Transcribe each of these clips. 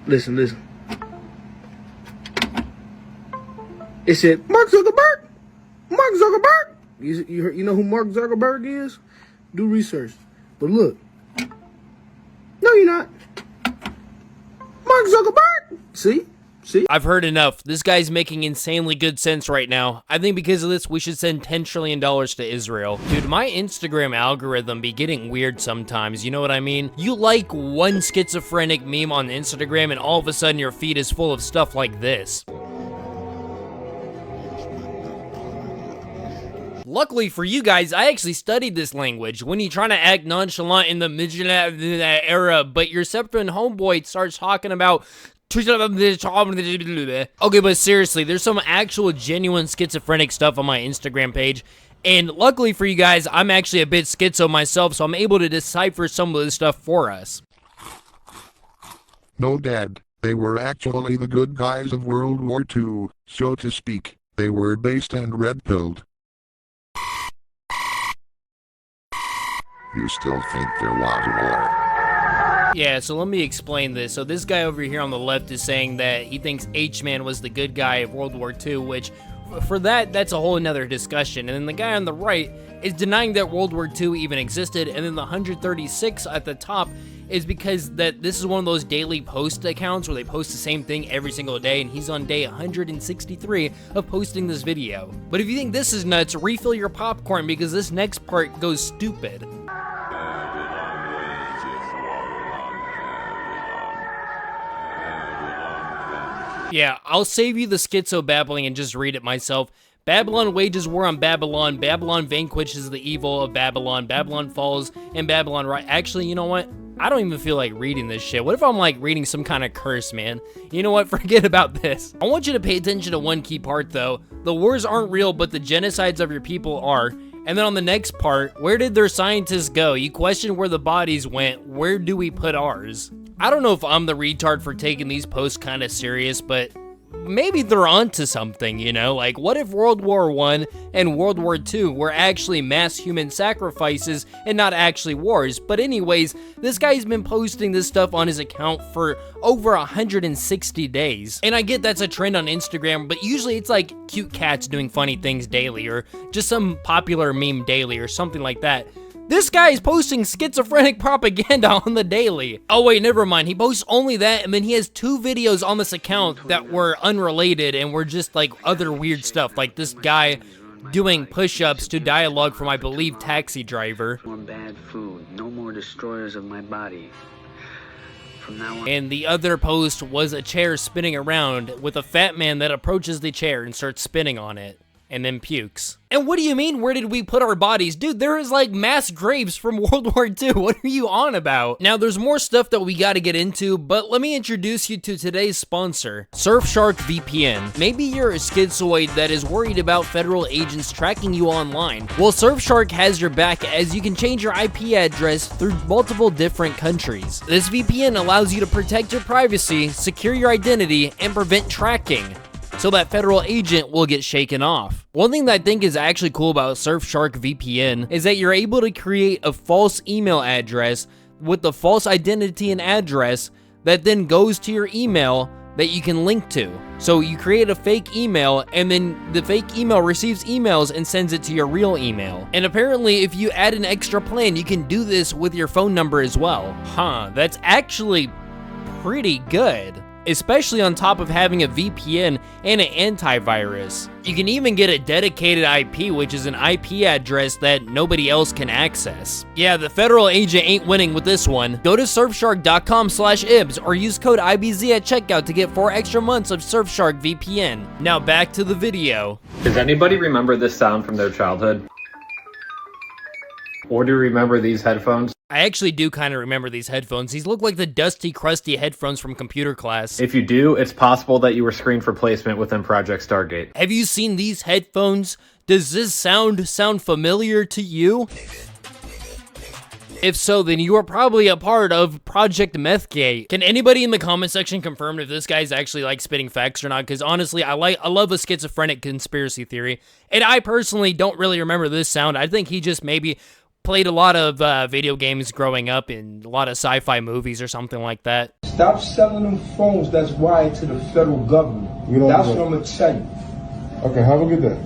Listen, listen. It said, Mark Zuckerberg. Mark Zuckerberg. You know who Mark Zuckerberg is? Do research. But look. No, you're not. Mark Zuckerberg. See? I've heard enough. This guy's making insanely good sense right now. I think because of this, we should send $10 trillion to Israel. Dude, my Instagram algorithm be getting weird sometimes, you know what I mean? You like one schizophrenic meme on Instagram and all of a sudden your feed is full of stuff like this. Luckily for you guys, I actually studied this language. When you're trying to act nonchalant in the mid era, but your Septon homeboy starts talking about okay, but seriously, there's some actual genuine schizophrenic stuff on my Instagram page. And luckily for you guys, I'm actually a bit schizo myself, so I'm able to decipher some of this stuff for us. No, Dad, they were actually the good guys of World War II, so to speak. They were based and red-pilled. You still think there was war? Yeah, so let me explain this. So this guy over here on the left is saying that he thinks H-Man was the good guy of World War II, which, for that's a whole another discussion. And then the guy on the right is denying that World War II even existed, and then the 136 at the top is because that this is one of those daily post accounts where they post the same thing every single day, and he's on day 163 of posting this video. But if you think this is nuts, refill your popcorn because this next part goes stupid. Yeah, I'll save you the schizo babbling and just read it myself. Babylon wages war on Babylon. Babylon vanquishes the evil of Babylon. Babylon falls and Babylon rise. Actually, you know what? I don't even feel like reading this shit. What if I'm like reading some kind of curse, man? You know what? Forget about this. I want you to pay attention to one key part though. The wars aren't real, but the genocides of your people are. And then on the next part, where did their scientists go? You question where the bodies went. Where do we put ours? I don't know if I'm the retard for taking these posts kind of serious, but maybe they're onto something, you know? Like, what if World War I and World War II were actually mass human sacrifices and not actually wars? But anyways, this guy's been posting this stuff on his account for over 160 days. And I get that's a trend on Instagram, but usually it's like cute cats doing funny things daily or just some popular meme daily or something like that. This guy is posting schizophrenic propaganda on the daily. Oh wait, never mind. He posts only that, and then he has 2 videos on this account that were unrelated and were just like other weird stuff, like this guy doing push-ups to dialogue from, I believe, Taxi Driver. More bad food, no more destroyers of my body. From now on. And the other post was a chair spinning around with a fat man that approaches the chair and starts spinning on it. And then pukes. And what do you mean, where did we put our bodies? Dude, there is like mass graves from World War II. What are you on about? Now, there's more stuff that we gotta get into, but let me introduce you to today's sponsor, Surfshark VPN. Maybe you're a schizoid that is worried about federal agents tracking you online. Well, Surfshark has your back as you can change your IP address through multiple different countries. This VPN allows you to protect your privacy, secure your identity, and prevent tracking, so that federal agent will get shaken off. One thing that I think is actually cool about Surfshark VPN is that you're able to create a false email address with the false identity and address that then goes to your email that you can link to. So you create a fake email, and then the fake email receives emails and sends it to your real email. And apparently, if you add an extra plan, you can do this with your phone number as well. Huh, that's actually pretty good. Especially on top of having a VPN and an antivirus. You can even get a dedicated IP, which is an IP address that nobody else can access. Yeah, the federal agent ain't winning with this one. Go to surfshark.com/ibs or use code IBZ at checkout to get 4 extra months of Surfshark VPN. Now back to the video. Does anybody remember this sound from their childhood? Or do you remember these headphones? I actually do kind of remember these headphones. These look like the dusty, crusty headphones from computer class. If you do, it's possible that you were screened for placement within Project Stargate. Have you seen these headphones? Does this sound familiar to you? If so, then you are probably a part of Project Methgate. Can anybody in the comment section confirm if this guy's actually like spitting facts or not? Because honestly, I love a schizophrenic conspiracy theory, and I personally don't really remember this sound. I think he just maybe played a lot of video games growing up and a lot of sci-fi movies or something like that. Stop selling them phones that's wired to the federal government. That's what I'm gonna tell you. Okay, have a good day.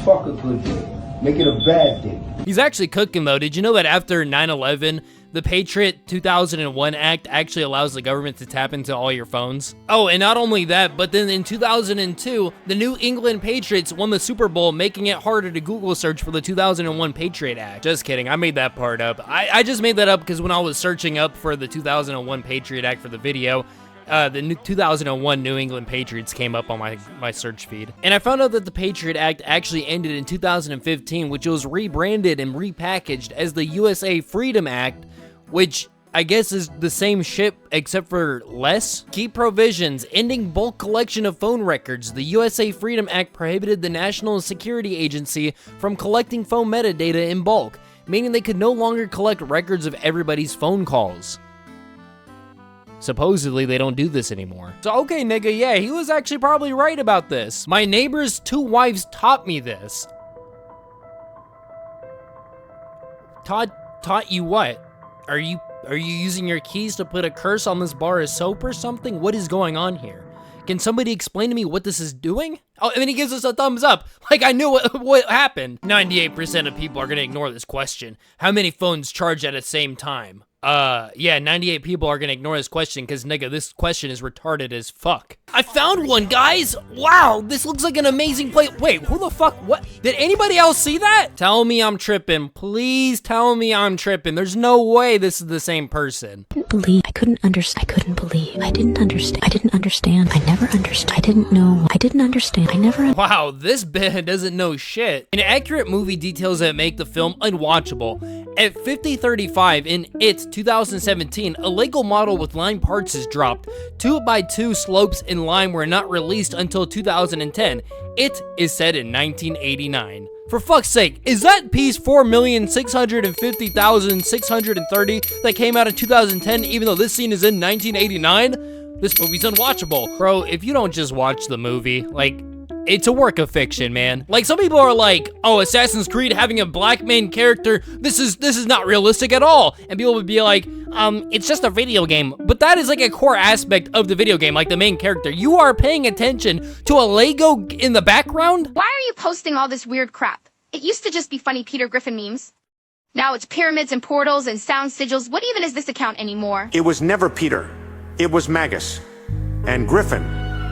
Fuck a good day. Make it a bad day. He's actually cooking though. Did you know that after 9/11, the Patriot 2001 Act actually allows the government to tap into all your phones? Oh, and not only that, but then in 2002, the New England Patriots won the Super Bowl, making it harder to Google search for the 2001 Patriot Act. Just kidding, I made that part up. I just made that up because when I was searching up for the 2001 Patriot Act for the video, the new 2001 New England Patriots came up on my search feed. And I found out that the Patriot Act actually ended in 2015, which was rebranded and repackaged as the USA Freedom Act, which I guess is the same shit except for less. Key provisions: ending bulk collection of phone records. The USA Freedom Act prohibited the National Security Agency from collecting phone metadata in bulk, meaning they could no longer collect records of everybody's phone calls. Supposedly, they don't do this anymore. So, okay, nigga, yeah, he was actually probably right about this. My neighbor's 2 wives taught me this. Taught you what? Are you using your keys to put a curse on this bar of soap or something? What is going on here? Can somebody explain to me what this is doing? Oh, and then he gives us a thumbs up. Like I knew what happened. 98% of people are gonna ignore this question. How many phones charge at the same time? Yeah, 98 people are gonna ignore this question because, nigga, this question is retarded as fuck. I found one, guys! Wow, this looks like an amazing place. Wait, who the fuck, what? Did anybody else see that? Tell me I'm tripping. Please tell me I'm tripping. There's no way this is the same person. I couldn't understand. I couldn't believe. I didn't understand. I didn't understand. I never understood. I didn't know. I didn't understand. I never. Wow, this band doesn't know shit. Inaccurate movie details that make the film unwatchable. At 5035 in It 2017, a Lego model with line parts is dropped. 2x2 slopes in line were not released until 2010. It is set in 1989. For fuck's sake, is that piece 4,650,630 that came out in 2010 even though this scene is in 1989? This movie's unwatchable. Bro, if you don't just watch the movie, like, it's a work of fiction, man. Like, some people are like, oh, Assassin's Creed having a black main character, this is not realistic at all. And people would be like, it's just a video game. But that is like a core aspect of the video game, like the main character. You are paying attention to a Lego in the background? Why are you posting all this weird crap? It used to just be funny Peter Griffin memes. Now it's pyramids and portals and sound sigils. What even is this account anymore? It was never Peter. It was Magus. And Griffin.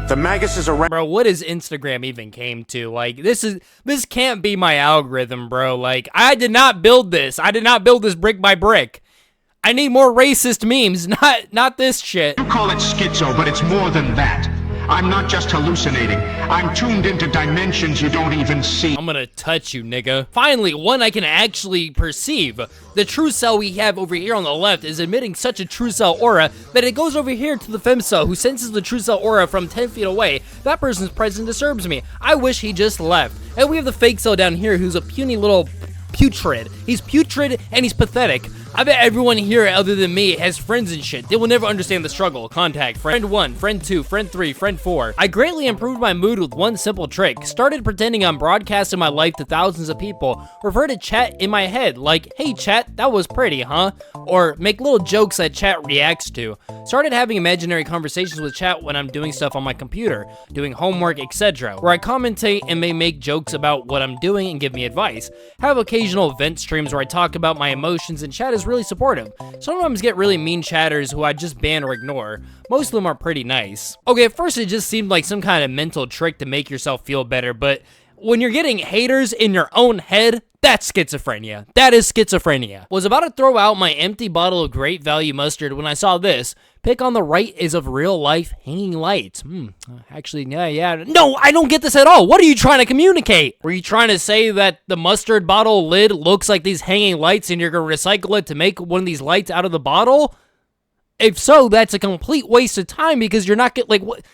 The Magus is around. Bro, what is Instagram even came to? Like, this can't be my algorithm, bro. Like, I did not build this. I did not build this brick by brick. I need more racist memes, not this shit. You call it schizo, but it's more than that. I'm not just hallucinating. I'm tuned into dimensions you don't even see. I'm gonna touch you, nigga. Finally, one I can actually perceive. The true cell we have over here on the left is emitting such a true cell aura that it goes over here to the femcell who senses the true cell aura from 10 feet away. That person's presence disturbs me. I wish he just left. And we have the fake cell down here who's a puny little putrid. He's putrid and he's pathetic. I bet everyone here other than me has friends and shit. They will never understand the struggle. Contact friend 1, friend 2, friend 3, friend 4. I greatly improved my mood with one simple trick. Started pretending I'm broadcasting my life to thousands of people. Refer to chat in my head like, hey chat, that was pretty, huh? Or make little jokes that chat reacts to. Started having imaginary conversations with chat when I'm doing stuff on my computer, doing homework, etc. Where I commentate and may make jokes about what I'm doing and give me advice. Have occasional vent streams where I talk about my emotions and chat is really supportive. Sometimes get really mean chatters who I just ban or ignore. Most of them are pretty nice. Okay, at first it just seemed like some kind of mental trick to make yourself feel better, but when you're getting haters in your own head, that's schizophrenia. That is schizophrenia. Was about to throw out my empty bottle of great value mustard when I saw this. Pic on the right is of real life hanging lights. Actually, yeah. No, I don't get this at all. What are you trying to communicate? Were you trying to say that the mustard bottle lid looks like these hanging lights and you're gonna recycle it to make one of these lights out of the bottle? If so, that's a complete waste of time because you're not getting, like, what?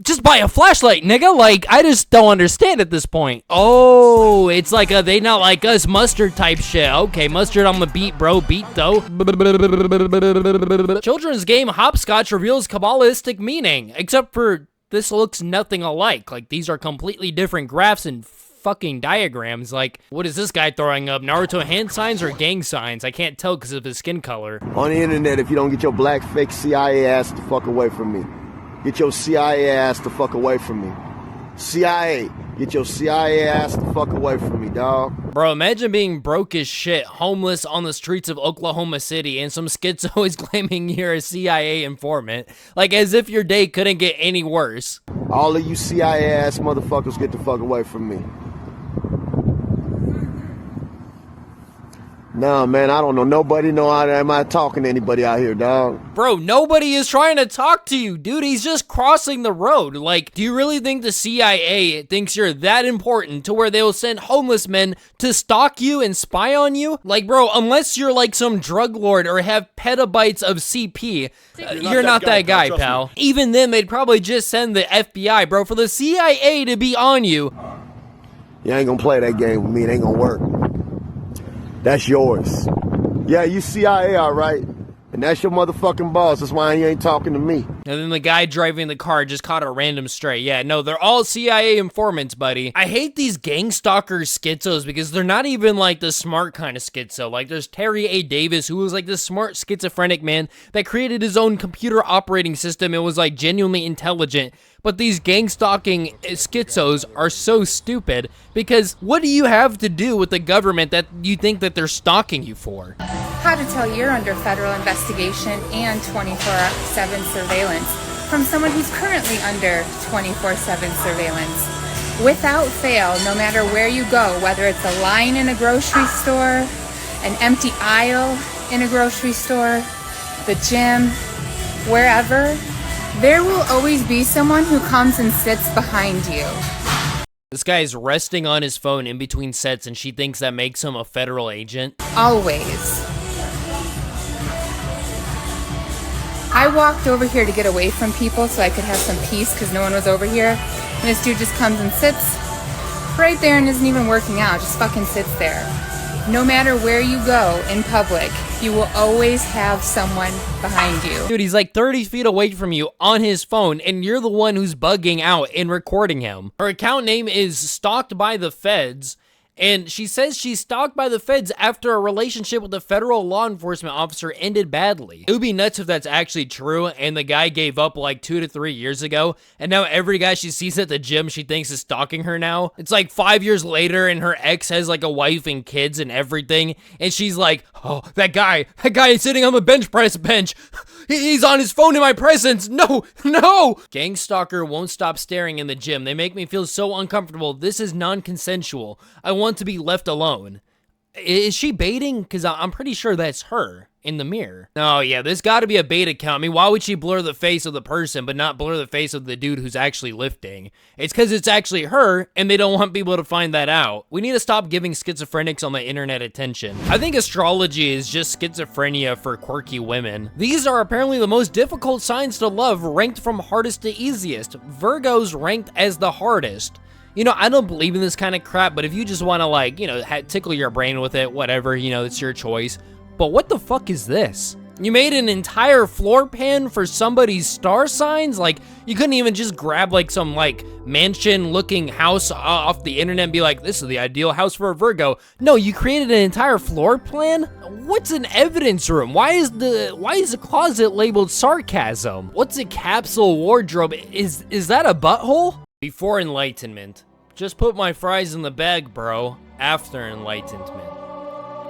Just buy a flashlight, nigga. Like, I just don't understand at this point. Oh, it's like a they not like us mustard type shit. Okay, mustard on the beat, bro. Beat, though. Children's game Hopscotch reveals Kabbalistic meaning, except for this looks nothing alike. Like, these are completely different graphs and fucking diagrams. Like, what is this guy throwing up? Naruto hand signs or gang signs? I can't tell because of his skin color. On the internet, if you don't get your black fake CIA ass the fuck away from me. Get your CIA ass the fuck away from me. CIA, get your CIA ass the fuck away from me, dog. Bro, imagine being broke as shit, homeless on the streets of Oklahoma City, and some schizo is claiming you're a CIA informant. Like, as if your day couldn't get any worse. All of you CIA ass motherfuckers get the fuck away from me. Nah, man, I don't know. Nobody know how am I talking to anybody out here, dog. Bro, nobody is trying to talk to you, dude. He's just crossing the road. Like, do you really think the CIA thinks you're that important to where they will send homeless men to stalk you and spy on you? Like, bro, unless you're like some drug lord or have petabytes of CP, you're not that guy, pal. Even then, they'd probably just send the FBI, bro, for the CIA to be on you. You ain't gonna play that game with me. It ain't gonna work. That's yours. Yeah, you CIA, all right. And that's your motherfucking boss. That's why you ain't talking to me. And then the guy driving the car just caught a random stray. Yeah, no, they're all CIA informants, buddy. I hate these gang stalker schizos because they're not even like the smart kind of schizo. Like, there's Terry A. Davis, who was like this smart schizophrenic man that created his own computer operating system and was like genuinely intelligent. But these gang stalking schizos are so stupid because what do you have to do with the government that you think that they're stalking you for? How to tell you're under federal investigation and 24/7 surveillance from someone who's currently under 24/7 surveillance. Without fail, no matter where you go, whether it's a line in a grocery store, an empty aisle in a grocery store, the gym, wherever, there will always be someone who comes and sits behind you. This guy is resting on his phone in between sets and she thinks that makes him a federal agent. Always. I walked over here to get away from people so I could have some peace because no one was over here. And this dude just comes and sits right there and isn't even working out, just fucking sits there. No matter where you go in public, you will always have someone behind you. Dude, he's like 30 feet away from you on his phone, and you're the one who's bugging out and recording him. Her account name is Stalked by the Feds, and she says she's stalked by the feds after a relationship with a federal law enforcement officer ended badly. It would be nuts if that's actually true, and the guy gave up like 2 to 3 years ago, and now every guy she sees at the gym she thinks is stalking her now. It's like 5 years later, and her ex has like a wife and kids and everything, and she's like, oh, that guy is sitting on the bench press bench. He's on his phone in my presence. No. Gang stalker won't stop staring in the gym. They make me feel so uncomfortable. This is non-consensual. I want to be left alone. Is she baiting? Because I'm pretty sure that's her in the mirror. Oh yeah, this gotta be a bait account. I mean, why would she blur the face of the person but not blur the face of the dude who's actually lifting? It's because it's actually her and they don't want people to find that out. We need to stop giving schizophrenics on the internet attention. I think astrology is just schizophrenia for quirky women. These are apparently the most difficult signs to love, ranked from hardest to easiest. Virgo's ranked as the hardest. You know, I don't believe in this kind of crap, but if you just want to, like, you know, tickle your brain with it, whatever, you know, it's your choice. But what the fuck is this? You made an entire floor plan for somebody's star signs? Like, you couldn't even just grab, like, some, like, mansion-looking house off the internet and be like, this is the ideal house for a Virgo. No, you created an entire floor plan? What's an evidence room? Why is the closet labeled sarcasm? What's a capsule wardrobe? Is that a butthole? Before enlightenment. Just put my fries in the bag, bro. After enlightenment.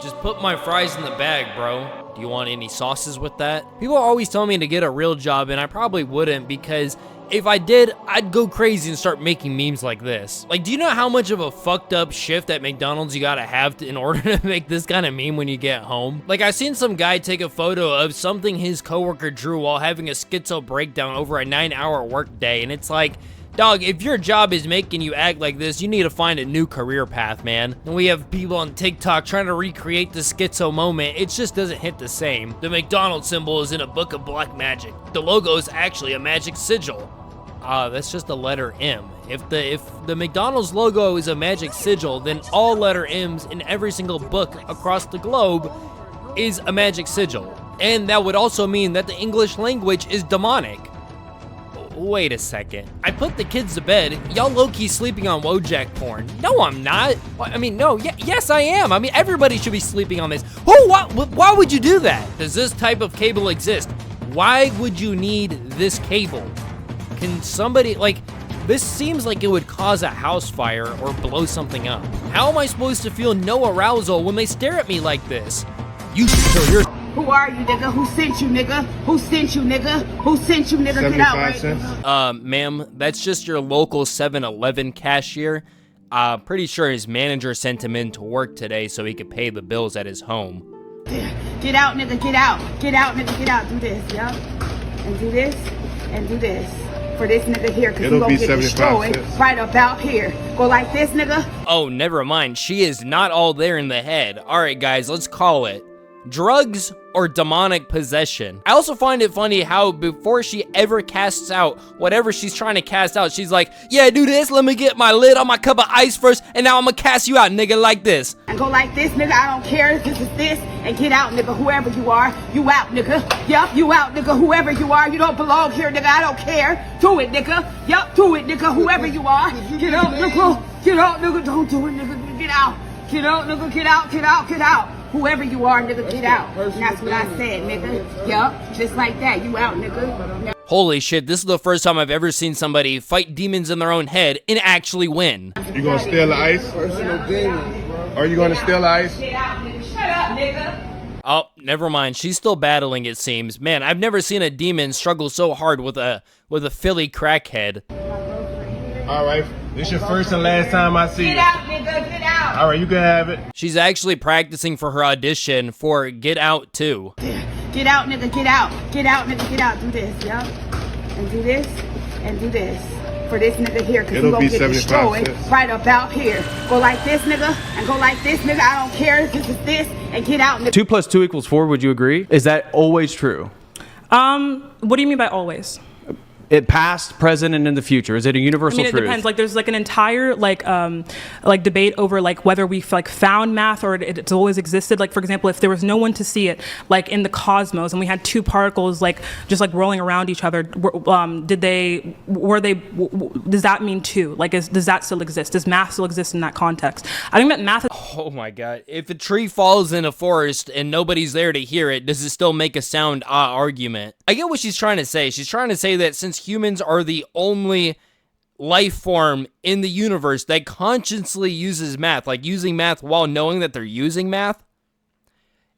Just put my fries in the bag, bro. Do you want any sauces with that? People always tell me to get a real job, and I probably wouldn't, because if I did, I'd go crazy and start making memes like this. Like, do you know how much of a fucked up shift at McDonald's you gotta have in order to make this kind of meme when you get home? Like, I've seen some guy take a photo of something his coworker drew while having a schizo breakdown over a 9-hour workday, and it's like, dog, if your job is making you act like this, you need to find a new career path, man. And we have people on TikTok trying to recreate the schizo moment. It just doesn't hit the same. The McDonald's symbol is in a book of black magic. The logo is actually a magic sigil. That's just a letter M. If the McDonald's logo is a magic sigil, then all letter M's in every single book across the globe is a magic sigil. And that would also mean that the English language is demonic. wait a second. I put the kids to bed. Y'all low-key sleeping on Wojak porn. No, I'm not. I mean, no, yes, I am. I mean, everybody should be sleeping on this. Why would you do that? Does this type of cable exist? Why would you need this cable? Can somebody, like, this seems like it would cause a house fire or blow something up. How am I supposed to feel no arousal when they stare at me like this? You should kill your... Who are you, nigga? Who sent you, nigga? Who sent you, nigga? Who sent you, nigga? Get out right now. Ma'am, that's just your local 7-Eleven cashier. Pretty sure his manager sent him in to work today so he could pay the bills at his home. Get out, nigga, get out. Get out, nigga, get out. Do this, yeah? And do this, and do this. For this nigga here, because he's gonna get destroyed right about here. Go like this, nigga. Oh, never mind. She is not all there in the head. Alright, guys, let's call it. Drugs or demonic possession. I also find it funny how before she ever casts out whatever she's trying to cast out, she's like, yeah, do this, let me get my lid on my cup of ice first, and now I'm gonna cast you out, nigga, like this. And go like this, nigga, I don't care if this is this, and get out, nigga, whoever you are, you out, nigga. Yup, you out, nigga, whoever you are, you don't belong here, nigga, I don't care. Do it, nigga. Yup, do it, nigga, whoever you are. Get out, nigga, get out, nigga, don't do it, nigga, get out. Get out, nigga, get out, get out, get out. Whoever you are, nigga, get out. And that's what I said, nigga. Yup, just like that. You out, nigga. Holy shit, this is the first time I've ever seen somebody fight demons in their own head and actually win. You gonna steal the ice? Are you gonna steal the ice? Get out, nigga. Shut up, nigga. Oh, never mind. She's still battling, it seems. Man, I've never seen a demon struggle so hard with a Philly crackhead. All right, this your first and last time I see you. Get out, nigga, get out. All right, you can have it. She's actually practicing for her audition for Get Out 2. Get out, nigga, get out. Get out, nigga, get out. Do this, yeah? And do this, and do this. For this nigga here, because he's gonna get destroyed right about here. Go like this, nigga, and go like this, nigga. I don't care if this is this, and get out, nigga. 2 + 2 = 4, would you agree? Is that always true? What do you mean by always? It past, present, and in the future. Is it a universal truth? It depends. Like, there's like an entire like debate over like whether we've like found math or it's always existed. Like, for example, if there was no one to see it, like in the cosmos, and we had 2 particles like just like rolling around each other, does that mean 2? Like, does that still exist? Does math still exist in that context? I think that math. Oh my god! If a tree falls in a forest and nobody's there to hear it, does it still make a sound argument? I get what she's trying to say. She's trying to say that since humans are the only life form in the universe that consciously uses math, like using math while knowing that they're using math,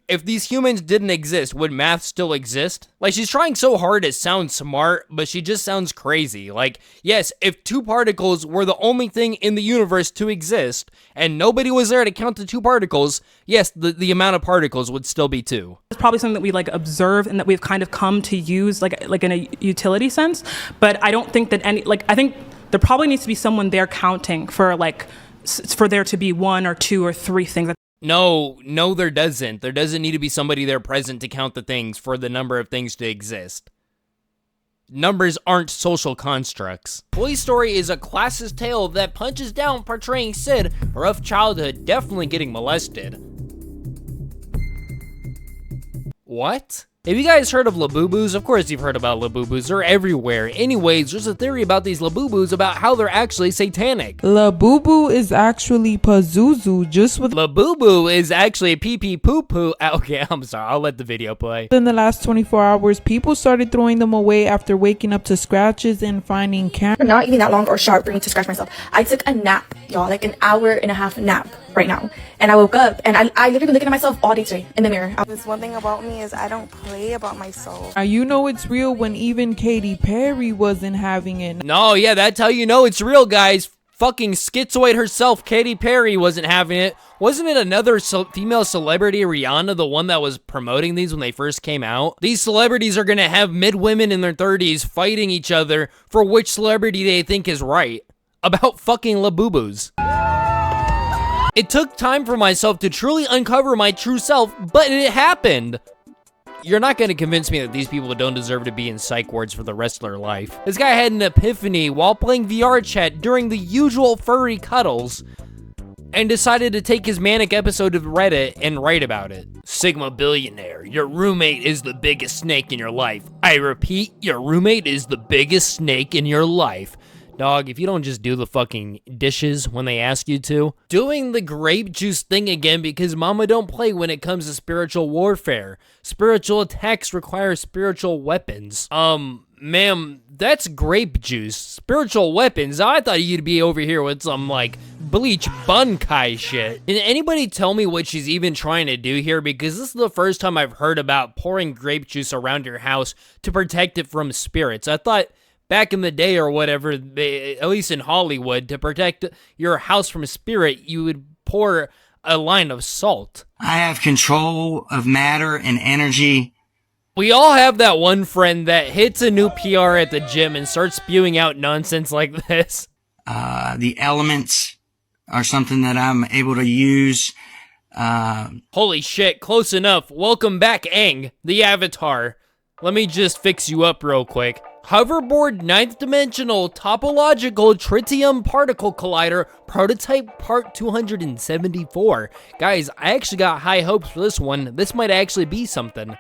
if these humans didn't exist, would math still exist? Like, she's trying so hard to sound smart, but she just sounds crazy. Like, yes, if 2 particles were the only thing in the universe to exist, and nobody was there to count the 2 particles, yes, the amount of particles would still be 2. It's probably something that we like observe and that we've kind of come to use like in a utility sense, but I don't think that I think there probably needs to be someone there counting for like for there to be 1 or 2 or 3 things. No, there doesn't. There doesn't need to be somebody there present to count the things for the number of things to exist. Numbers aren't social constructs. Toy Story is a classist tale that punches down portraying Sid, a rough childhood, definitely getting molested. What? Have you guys heard of Labubus? Of course you've heard about Labubus. They're everywhere. Anyways, there's a theory about these Labubus about how they're actually satanic. Labubu is actually Pazuzu, just with Labubu is actually pee-pee poo-poo. Okay, I'm sorry. I'll let the video play. In the last 24 hours, people started throwing them away after waking up to scratches and finding Not even that long or sharp for me to scratch myself. I took a nap, y'all, like an hour-and-a-half nap right now. And I woke up and I literally looking at myself all day today in the mirror. This one thing about me is I don't play about myself. Now you know it's real when even Katy Perry wasn't having it. No, yeah, that's how you know it's real, guys. Fucking schizoid herself, Katy Perry, wasn't having it. Wasn't it another female celebrity, Rihanna, the one that was promoting these when they first came out? These celebrities are gonna have mid-women in their 30s fighting each other for which celebrity they think is right about fucking Labubus. It took time for myself to truly uncover my true self, but it happened. You're not going to convince me that these people don't deserve to be in psych wards for the rest of their life. This guy had an epiphany while playing VR chat during the usual furry cuddles. and decided to take his manic episode of Reddit and write about it. Sigma billionaire, your roommate is the biggest snake in your life. I repeat, your roommate is the biggest snake in your life. Dog, if you don't just do the fucking dishes when they ask you to. Doing the grape juice thing again because mama don't play when it comes to spiritual warfare. Spiritual attacks require spiritual weapons. Ma'am, that's grape juice. Spiritual weapons? I thought you'd be over here with some, like, bleach bunkai shit. Can anybody tell me what she's even trying to do here? Because this is the first time I've heard about pouring grape juice around your house to protect it from spirits. I thought back in the day or whatever, at least in Hollywood, to protect your house from a spirit, you would pour a line of salt. I have control of matter and energy. We all have that one friend that hits a new PR at the gym and starts spewing out nonsense like this. The elements are something that I'm able to use. Holy shit, close enough. Welcome back, Aang, the Avatar. Let me just fix you up real quick. Hoverboard 9th Dimensional Topological Tritium Particle Collider Prototype Part 274. Guys, I actually got high hopes for this one. This might actually be something.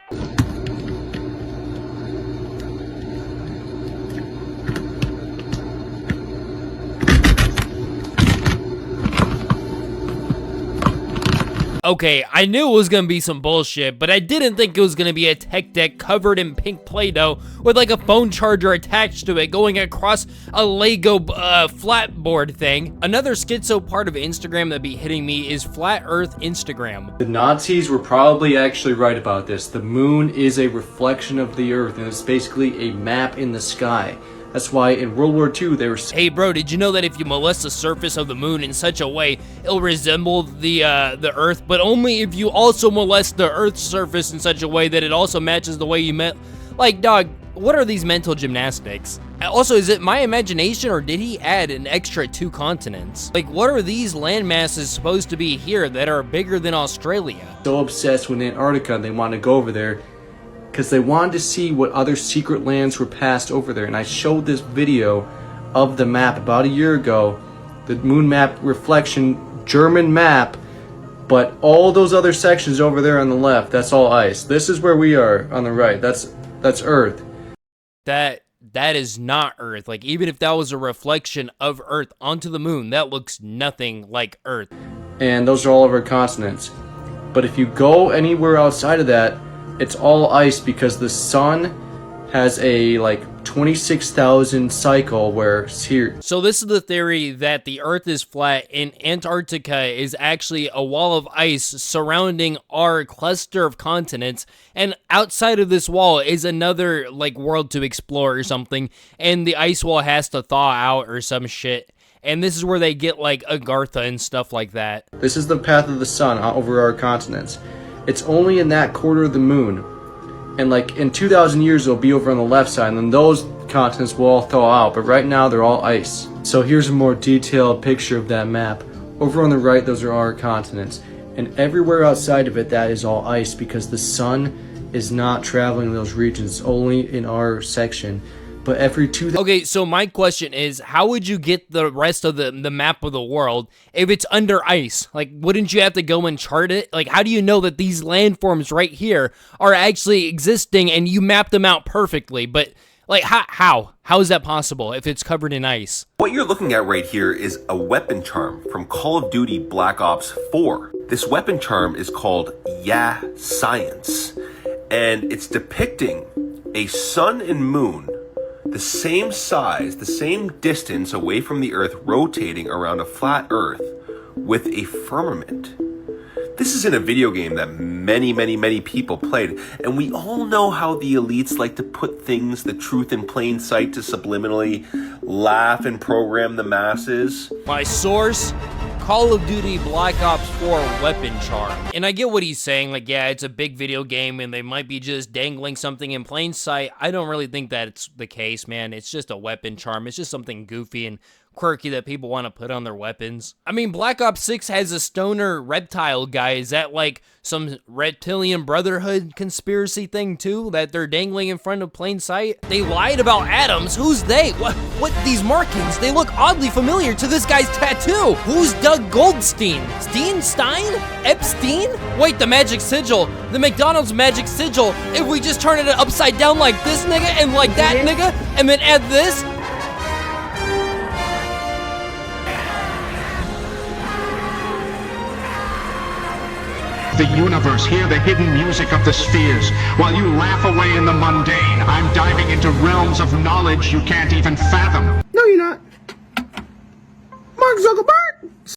Okay, I knew it was gonna be some bullshit, but I didn't think it was gonna be a tech deck covered in pink Play-Doh with like a phone charger attached to it going across a Lego flatboard thing. Another schizo part of Instagram that be hitting me is Flat Earth Instagram. The Nazis were probably actually right about this. The moon is a reflection of the Earth, and it's basically a map in the sky. That's why in World War II they were... Hey bro, did you know that if you molest the surface of the moon in such a way, it'll resemble the Earth, but only if you also molest the Earth's surface in such a way that it also matches the way you met... Like, dog, what are these mental gymnastics? Also, is it my imagination or did he add an extra 2 continents? Like, what are these land masses supposed to be here that are bigger than Australia? So obsessed with Antarctica, they want to go over there because they wanted to see what other secret lands were passed over there. And I showed this video of the map about a year ago, the moon map reflection, German map, but all those other sections over there on the left, that's all ice. This is where we are on the right. That's Earth. That is not Earth. Like, even if that was a reflection of Earth onto the moon, that looks nothing like Earth. And those are all of our continents. But if you go anywhere outside of that, it's all ice because the sun has a like 26,000 cycle where it's here. So this is the theory that the Earth is flat and Antarctica is actually a wall of ice surrounding our cluster of continents, and outside of this wall is another like world to explore or something, and the ice wall has to thaw out or some shit. And this is where they get like Agartha and stuff like that. This is the path of the sun over our continents. It's only in that quarter of the moon. And like in 2,000 years it'll be over on the left side, and then those continents will all thaw out, but right now they're all ice. So here's a more detailed picture of that map. Over on the right, those are our continents. And everywhere outside of it, that is all ice because the sun is not traveling in those regions, only in our section. But every 2,000... Okay, so my question is, how would you get the rest of the map of the world if it's under ice? Like, wouldn't you have to go and chart it? Like, how do you know that these landforms right here are actually existing and you map them out perfectly? But, like, how? How is that possible if it's covered in ice? What you're looking at right here is a weapon charm from Call of Duty Black Ops 4. This weapon charm is called Yeah Science, and it's depicting a sun and moon the same size, the same distance away from the Earth, rotating around a flat Earth with a firmament. This is in a video game that many people played, and we all know how the elites like to put things, the truth in plain sight, to subliminally laugh and program the masses. My source, Call of Duty Black Ops 4 weapon charm. And I get what he's saying, like, yeah, it's a big video game and they might be just dangling something in plain sight. I don't really think that's the case, man. It's just a weapon charm. It's just something goofy and quirky that people want to put on their weapons. I mean, Black Ops 6 has a stoner reptile guy. Is that like some reptilian brotherhood conspiracy thing too that they're dangling in front of plain sight? They lied about Adams. Who's they? What these markings? They look oddly familiar to this guy's tattoo. Who's Doug Goldstein? Stein? Epstein? Wait, the magic sigil. The McDonald's magic sigil. If we just turn it upside down like this, nigga, and like that, nigga, and then add this. The universe, hear the hidden music of the spheres. While you laugh away in the mundane, I'm diving into realms of knowledge you can't even fathom. No, you're not. Mark Zuckerberg.